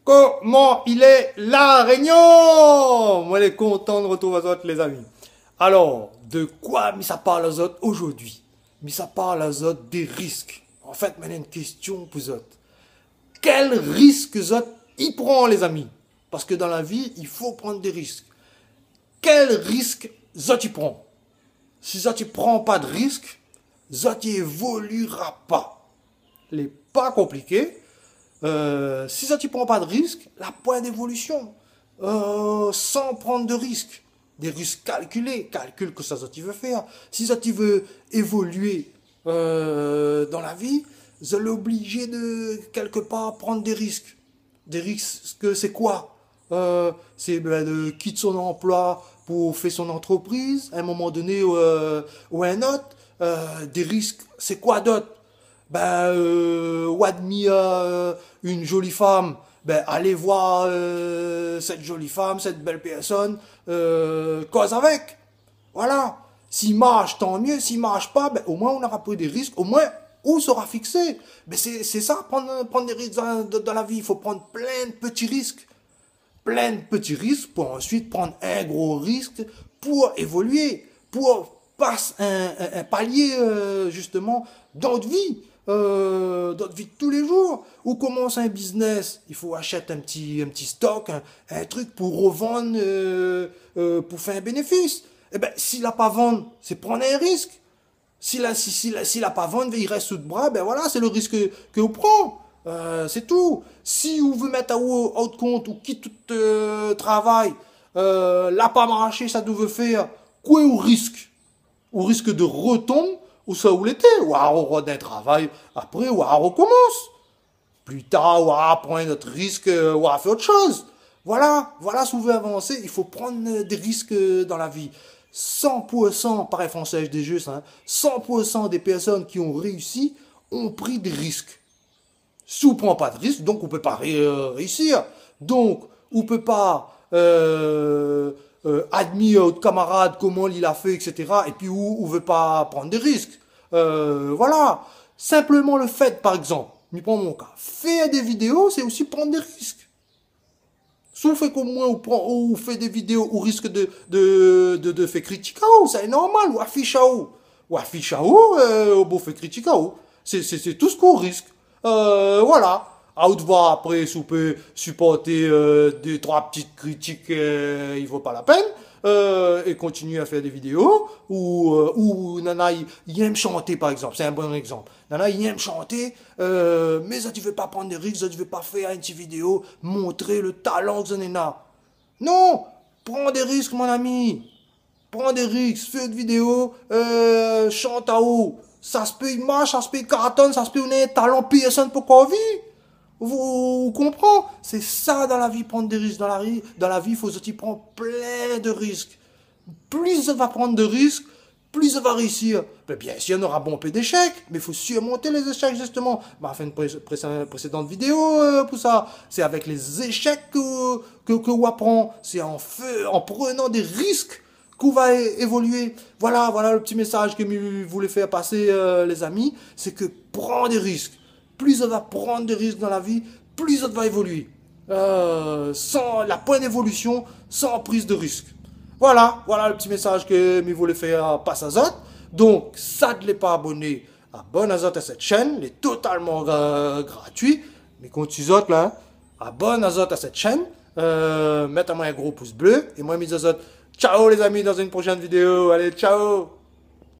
Comment il est la réunion? Moi, je suis content de retrouver vous autres, les amis. Alors, de quoi ça parle aux autres aujourd'hui? Ça parle aux autres des risques. En fait, maintenant, une question pour vous autres. Quel risque vous autres y prend, les amis? Parce que dans la vie, il faut prendre des risques. Quel risque vous autres y prend? Si vous autres ne prend pas de risque, vous autres évoluera pas. Il n'est pas compliqué. Si ça tu prends pas de risque, la point d'évolution, sans prendre de risque, des risques calculés, calcul que ça tu veux faire. Si ça tu veux évoluer dans la vie, vous allez obligé de quelque part prendre des risques. Des risques, c'est quoi? C'est de quitter son emploi pour faire son entreprise à un moment donné ou un autre. Des risques, c'est quoi d'autre? Ou admire une jolie femme, allez voir cette jolie femme, cette belle personne, cause avec. Voilà. S'il marche, tant mieux. S'il marche pas, au moins on aura pris des risques. Au moins, où sera fixé. C'est ça, prendre des risques dans la vie. Il faut prendre plein de petits risques. Plein de petits risques pour ensuite prendre un gros risque pour évoluer, pour passer un palier, justement, dans notre vie. Notre vie de tous les jours, ou commence un business, il faut acheter un petit stock, un truc pour revendre, pour faire un bénéfice. S'il n'a pas vendre, c'est prendre un risque. S'il a pas vendre, il reste sous le bras, voilà, c'est le risque que vous prenez. C'est tout. Si vous voulez mettre à votre compte ou quitte tout travail, là pas marché, ça doit faire quoi au risque? Au risque de retomber ou ça où l'été, ou à reprendre un travail, après, ou à recommence. Plus tard, ou à prendre notre risque, ou à faire autre chose. Voilà, si vous voulez avancer, il faut prendre des risques dans la vie. 100%, pareil français des jeux, ça, 100% des personnes qui ont réussi ont pris des risques. Si on ne prend pas de risque, donc on ne peut pas réussir. Donc, on ne peut pas admire votre camarade, comment il a fait, etc. Et puis, on ne veut pas prendre des risques. Voilà. Simplement le fait, par exemple, je prends mon cas, faire des vidéos, c'est aussi prendre des risques. Si on fait qu'au moins on fait des vidéos au risque de faire critiquer, c'est normal, ou afficher, au beau fait critiquer, c'est tout ce qu'on risque. Voilà. À haute voix, après, si on peut supporter deux, trois petites critiques, il vaut pas la peine. Et continuer à faire des vidéos. Ou Nana, il aime chanter, par exemple. C'est un bon exemple. Nana, il aime chanter, mais ça, tu veux pas prendre des risques, ça, tu veux pas faire une petite vidéo, montrer le talent que Nana. Non! Prends des risques, mon ami. Prends des risques, fais une vidéo, chante à haut. Ça se peut, il marche, ça se peut, il cartonne, ça se peut, on a un talent, personne pour qu'on vit. Vous comprenez? C'est ça dans la vie, prendre des risques. Dans la vie, il faut aussi prendre plein de risques. Plus on va prendre de risques, plus on va réussir. Bien sûr, on aura bon peu d'échecs, mais il faut surmonter les échecs, justement. On va faire une précédente vidéo pour ça. C'est avec les échecs que on apprend. C'est en prenant des risques qu'on va évoluer. Voilà le petit message que je voulais faire passer, les amis. C'est que prends des risques. Plus on va prendre des risques dans la vie, plus on va évoluer. Sans la point d'évolution, sans prise de risque. Voilà le petit message que je voulais faire passer à Zot. Donc, ça ne l'est pas abonné, abonne à Zot à cette chaîne, il est totalement gratuit. Mais quand tu Zot là, abonne à Zot à cette chaîne, mettez-moi un gros pouce bleu, et moi, je dis à Zot, ciao les amis, dans une prochaine vidéo, allez, ciao!